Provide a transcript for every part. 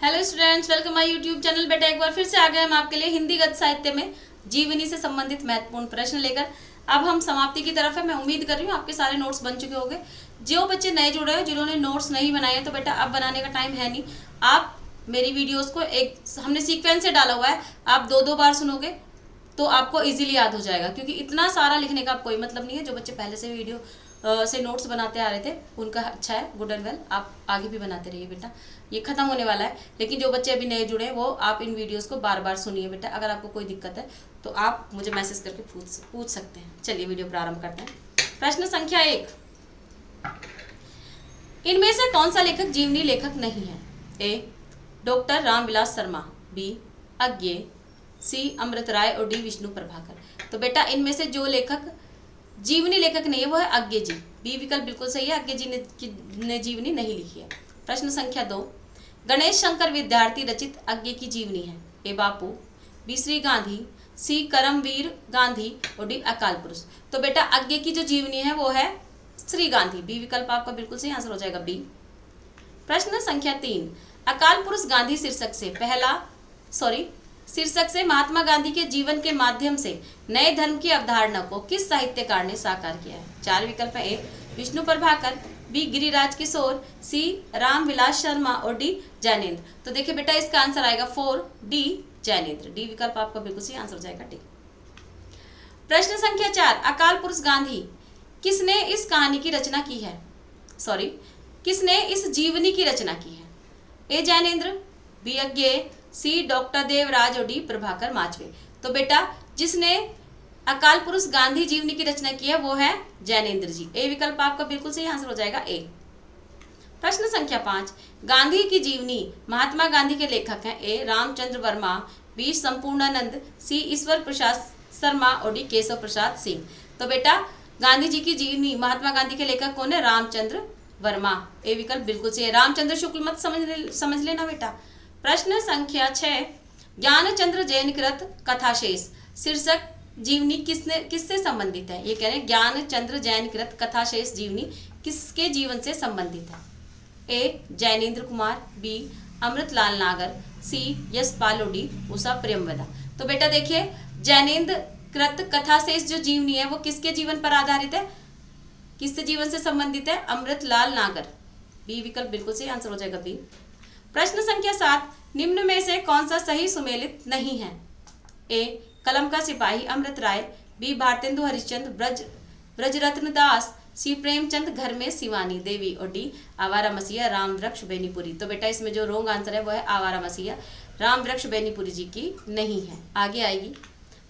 Hello students, welcome my YouTube channel. बेटा एक बार फिर से आ गए हम आपके लिए हिंदी गद्य साहित्य में जीवनी से संबंधित महत्वपूर्ण प्रश्न लेकर। अब हम समाप्ति की तरफ है। मैं उम्मीद कर रही हूँ आपके सारे नोट्स बन चुके होंगे। जो बच्चे नए जुड़े हैं, जिन्होंने नोट्स नहीं बनाए तो बेटा अब बनाने का टाइम है नहीं। आप मेरी वीडियोज़ को हमने सीक्वेंस से डाला हुआ है, आप दो दो बार सुनोगे तो आपको इजीली याद हो जाएगा, क्योंकि इतना सारा लिखने का कोई मतलब नहीं है। जो बच्चे पहले से वीडियो से नोट्स बनाते आ रहे थे उनका अच्छा है, गुड एंड वेल। आप आगे भी बनाते रहिए बेटा, ये खत्म होने वाला है। लेकिन जो बच्चे अभी नए जुड़े हैं वो आप इन वीडियोस को बार बार सुनिए बेटा। अगर आपको कोई दिक्कत है तो आप मुझे मैसेज करके पूछ सकते हैं। चलिए वीडियो प्रारंभ करते हैं। प्रश्न संख्या 1, इनमें से कौन सा लेखक जीवनी लेखक नहीं है? ए डॉक्टर रामविलास शर्मा, बी अज्ञे, सी अमृत राय और डी विष्णु प्रभाकर। तो बेटा इनमें से जो लेखक जीवनी लेखक नहीं है वो है अज्ञे जी। बी विकल्प बिल्कुल सही है, अज्ञे जी ने जीवनी नहीं लिखी है। प्रश्न संख्या 2, गणेश शंकर विद्यार्थी रचित अज्ञे की जीवनी है? ए बापू, बी श्री गांधी, सी करमवीर गांधी और डी अकाल पुरुष। तो बेटा अज्ञे की जो जीवनी है वो है श्री गांधी। बी विकल्प आपका बिल्कुल सही आंसर हो जाएगा, बी। प्रश्न संख्या 3, अकाल पुरुष गांधी शीर्षक से महात्मा गांधी के जीवन के माध्यम से नए धर्म की अवधारणा को किस साहित्यकार ने साकार किया है? 4 विकल्प है। ए विष्णु प्रभाकर, बी गिरिराज किशोर, सी रामविलास शर्मा और डी जैनेन्द्र। तो देखिए बेटा इसका आंसर आएगा 4 डी जैनेन्द्र। डी विकल्प आपका बिल्कुल सही आंसर हो जाएगा, डी। प्रश्न संख्या 4, अकाल पुरुष गांधी किसने इस कहानी की रचना की है? किसने इस जीवनी की रचना की है? ए जैनेन्द्र, बी अज्ञे, सी डॉक्टर देवराज और डी प्रभाकर माचवे। तो बेटा जिसने अकाल पुरुष गांधी जीवनी की रचना की है वो है जैनेन्द्र जी। ए विकल्प आपका बिल्कुल सही आंसर हो जाएगा, ए। प्रश्न संख्या 5, गांधी की जीवनी महात्मा गांधी के लेखक हैं? ए रामचंद्र वर्मा, बी संपूर्णानंद, सी ईश्वर प्रसाद शर्मा और डी केशव प्रसाद सिंह। तो बेटा गांधी जी की जीवनी महात्मा गांधी के लेखक कौन है? रामचंद्र वर्मा। ए विकल्प बिल्कुल सही है। रामचंद्र शुक्ल मत समझ लेना बेटा। प्रश्न संख्या 6, ज्ञानचंद्र जैनकृत कथाशेष शीर्षक जीवनी किससे संबंधित है? ये कह रहे हैं ज्ञानचंद्र जैनकृत कथाशेष जीवनी किसके जीवन से संबंधित है? ए जैनेन्द्र कुमार, बी अमृतलाल नागर, सी यशपाल और डी उषा प्रेमवदा। तो बेटा देखिए जैनेन्द्र कृत कथाशेष जो जीवनी है वो किसके जीवन पर आधारित है, किससे जीवन से संबंधित है? अमृतलाल नागर। बी विकल्प बिल्कुल सही आंसर हो जाएगा, बी। प्रश्न संख्या 7, निम्न में से कौन सा सही सुमेलित नहीं है? ए कलम का सिपाही अमृत राय, बी भारतेंदु हरिश्चंद्र ब्रजरत्न दास, सी प्रेमचंद घर में शिवानी देवी और डी आवारा मसीहा राम वृक्ष बेनीपुरी। तो बेटा इसमें जो रॉन्ग आंसर है वो है आवारा मसीहा राम वृक्ष बेनीपुरी जी की नहीं है, आगे आएगी।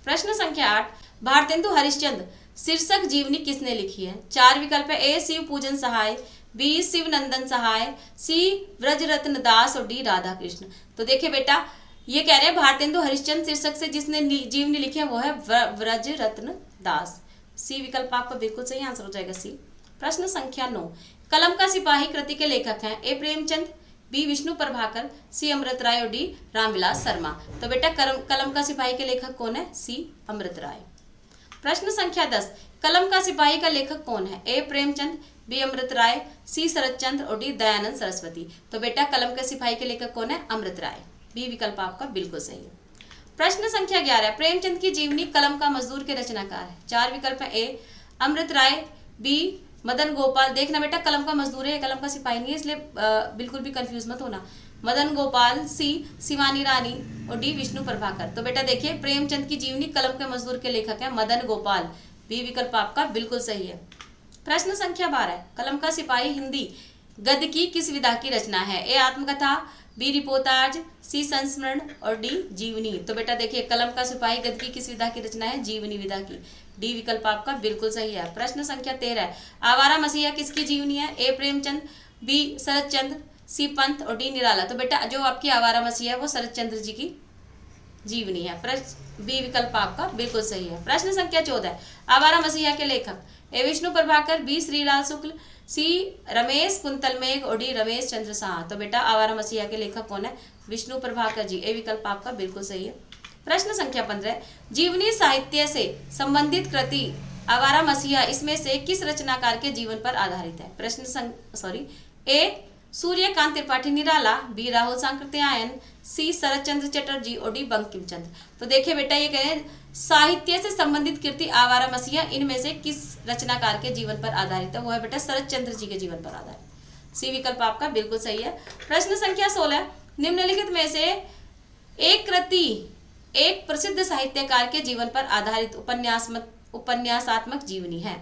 प्रश्न संख्या 8, भारतेंदु हरिश्चंद्र शीर्षक जीवनी किसने लिखी है? 4 विकल्प है। ए शिव पूजन सहाय, बी शिवनंदन सहाय, सी व्रजरत्न दास और डी राधा कृष्ण। तो देखिए बेटा ये कह रहे हैं भारतेंदु हरिश्चंद्र शीर्षक से जिसने जीवनी लिखी है वो है व्रजरत्न दास। सी विकल्प आपका बिल्कुल सही आंसर हो जाएगा, सी। प्रश्न संख्या 9, कलम का सिपाही कृति के लेखक हैं? ए प्रेमचंद, बी विष्णु प्रभाकर, सी अमृत राय और डी रामविलास शर्मा। तो बेटा कलम का सिपाही के लेखक कौन है? सी अमृत राय। प्रश्न संख्या 10, कलम का सिपाही का लेखक कौन है? ए प्रेमचंद, बी अमृत राय, सी शरदचंद्र और डी दयानंद सरस्वती। तो बेटा कलम के सिपाही के लेखक कौन है? अमृत राय। बी विकल्प आपका बिल्कुल सही है। प्रश्न संख्या 11, प्रेमचंद की जीवनी कलम का मजदूर के रचनाकार है? 4 विकल्प है। ए अमृत राय, बी मदन गोपाल। देखना बेटा कलम का मजदूर है, कलम का सिपाही नहीं है, इसलिए बिल्कुल भी कंफ्यूज मत होना। मदन गोपाल, सी शिवानी रानी और डी विष्णु प्रभाकर। तो बेटा देखिए प्रेमचंद की जीवनी कलम के मजदूर के लेखक है मदन गोपाल। बी विकल्प आपका बिल्कुल सही है। प्रश्न संख्या 12, कलम का सिपाही हिंदी गद्य की किस विधा की रचना है? ए आत्मकथा, बी रिपोर्टाज, सी संस्मरण और डी जीवनी। तो बेटा देखिए कलम का सिपाही गद्य की किस विधा की रचना है? जीवनी विधा की। डी विकल्प आपका बिल्कुल सही है। प्रश्न संख्या 13, आवारा मसीहा किसकी जीवनी है? ए प्रेमचंद, बी शरदचंद्र, सी पंत और डी निराला। तो बेटा जो आपकी आवारा मसीहा है वो शरदचंद्र जी की जीवनी है। बी विकल्प आपका बिल्कुल सही है। प्रश्न संख्या 14, आवारा मसीहा के लेखक? ए विष्णु प्रभाकर, बी श्रीलाल शुक्ल, सी रमेश कुंतल मेघ और डी रमेश चंद्र शाह। तो बेटा आवारा मसीहा के लेखक कौन है? विष्णु प्रभाकर जी। ए विकल्प आपका बिल्कुल सही है। प्रश्न संख्या 15, जीवनी साहित्य से संबंधित कृति आवारा मसीहा इसमें से किस रचनाकार के जीवन पर आधारित है? ए सूर्यकांत त्रिपाठी निराला, बी राहुल सांकृत्यायन, सी शरद चंद्र चटर्जी और डी बंकिम चंद्र। तो देखिए बेटा ये कह रहे हैं साहित्य से संबंधित कृति आवारा मसीहा इनमें से किस रचनाकार के जीवन पर आधारित है? वो है बेटा शरद चंद्र जी के जीवन पर आधारित। सी विकल्प आपका बिल्कुल सही है। प्रश्न संख्या 16, निम्नलिखित में से एक कृति एक प्रसिद्ध साहित्यकार के जीवन पर आधारित उपन्यासात्मक जीवनी है।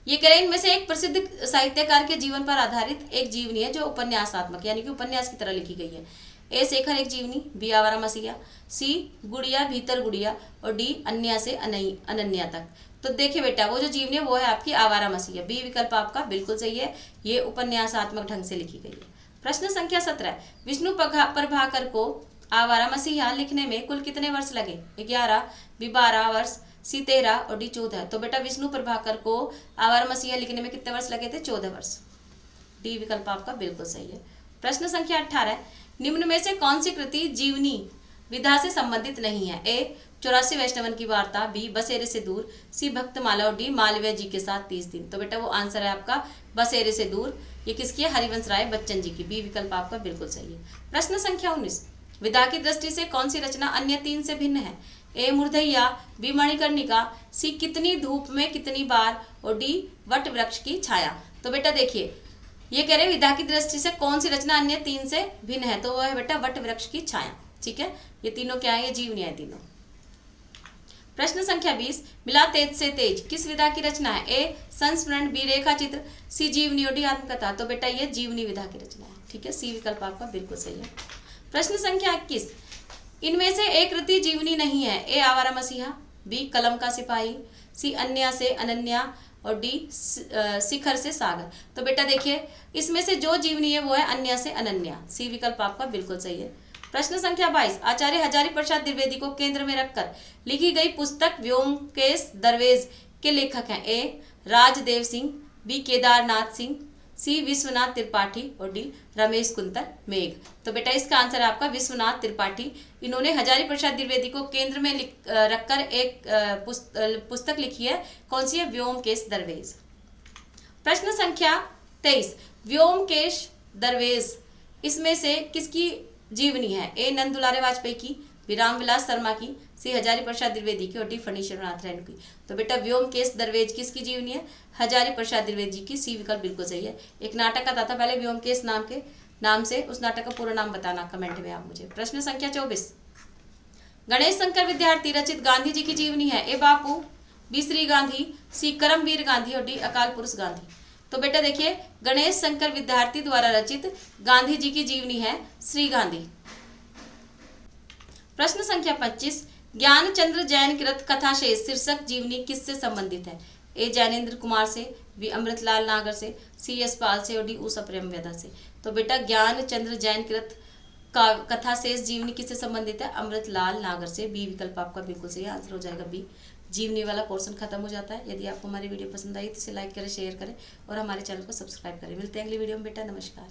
ये कह रहे हैं इनमें से एक प्रसिद्ध साहित्यकार के जीवन पर आधारित एक जीवनी है जो उपन्यासात्मक यानी कि उपन्यास की तरह लिखी गई है। ए शेखर एक जीवनी, बी आवारा मसीहा, सी गुड़िया भीतर गुड़िया और डी अन्या से अनन्या तक। तो देखिए बेटा वो जो जीवनी है वो है आपकी आवारा मसीहा। बी विकल्प आपका बिल्कुल सही है, ये उपन्यासात्मक ढंग से लिखी गई है। प्रश्न संख्या 17, विष्णु प्रभाकर को आवारा मसीहा लिखने में कुल कितने वर्ष लगे? 11, बी 12 वर्ष, सी 13 और डी 14। तो बेटा विष्णु प्रभाकर को आवारा मसीहा लिखने में कितने वर्ष लगे थे? 14 वर्ष। डी विकल्प आपका बिल्कुल सही है। प्रश्न संख्या 18, निम्न में से कौन सी कृति जीवनी विधा से संबंधित नहीं है? ए 84 वैष्णवन की वार्ता, बी बसेरे से दूर, सी भक्तमाला और डी मालवीय जी के साथ 30 दिन। तो बेटा वो आंसर है आपका बसेरे से दूर। ये किसकी है? हरिवंश राय बच्चन जी की। बी विकल्प आपका बिल्कुल सही है। प्रश्न संख्या 19, विधा की दृष्टि से कौन सी रचना अन्य 3 से भिन्न है? ए मूर्धैया, बी मणिकर्णिका, सी कितनी धूप में कितनी बार और डी वट वृक्ष की छाया। तो बेटा देखिए ये कह रहे हैं विधा की दृष्टि से कौन सी रचना अन्य 3 से भिन्न है? तो वह है बेटा वट वृक्ष की छाया। ठीक है, ये तीनों क्या है? ये जीवनियां है तीनों। प्रश्न संख्या 20, मिला तेज से तेज किस विधा की रचना है? ए संस्मरण, बी रेखा चित्र, सी जीवनी और डी आत्मकथा। तो बेटा ये जीवनी विधा की रचना है। ठीक है, सी विकल्प आपका बिल्कुल सही है। प्रश्न संख्या 21, इनमें से एक कृति जीवनी नहीं है? ए आवारा मसीहा, बी कलम का सिपाही, सी अन्या से अनन्या और डी शिखर से सागर। तो बेटा देखिए इसमें से जो जीवनी है वो है अन्या से अनन्या। सी विकल्प आपका बिल्कुल सही है। प्रश्न संख्या 22, आचार्य हजारी प्रसाद द्विवेदी को केंद्र में रखकर लिखी गई पुस्तक व्योमकेश दरवेश के लेखक हैं? ए राजदेव सिंह, बी केदारनाथ सिंह, सी विश्वनाथ त्रिपाठी और डी रमेश कुंतर मेघ। तो बेटा इसका आंसर है आपका विश्वनाथ त्रिपाठी। इन्होंने हजारी प्रसाद द्विवेदी को केंद्र में रखकर एक पुस्तक लिखी है। कौन सी है? व्योमकेश दरवेश। प्रश्न संख्या 23, व्योमकेश दरवेश इसमें से किसकी जीवनी है? ए नंद दुलारे वाजपेयी की, बी रामविलास शर्मा की, सी हजारी प्रसाद द्विवेदी की और डी फणीश्वरनाथ रेणु की। तो बेटा व्योमकेश दरवेश किसकी जीवनी है? हजारी प्रसाद द्विवेदी की। सी विकल्प बिल्कुल सही है। एक नाटक आता था पहले व्योमकेश नाम से, उस नाटक का पूरा नाम बताना कमेंट में आप मुझे। प्रश्न संख्या 24, गणेश शंकर विद्यार्थी रचित गांधी जी की जीवनी है? ए बापू, बी श्री गांधी, सी करमवीर गांधी और डी अकाल पुरुष गांधी। तो बेटा देखिए गणेश शंकर विद्यार्थी द्वारा रचित गांधी जी की जीवनी है श्री गांधी। प्रश्न संख्या 25, ज्ञानचंद्र जैन कृत कथा शेष शीर्षक जीवनी किससे संबंधित है? ए ज्ञानेन्द्र कुमार से, बी अमृतलाल नागर से, सी यशपाल से और डी उषा प्रेमवेदा से। तो बेटा ज्ञानचंद्र जैन कृत कथा शेष जीवनी किससे संबंधित है? अमृतलाल नागर से। बी विकल्प आपका बिल्कुल सही आंसर हो जाएगा बी। जीवनी वाला पोर्शन खत्म हो जाता है। यदि आपको हमारी वीडियो पसंद आई तो इसे लाइक करें, शेयर करें और हमारे चैनल को सब्सक्राइब करें। मिलते हैं अगली वीडियो में बेटा। नमस्कार।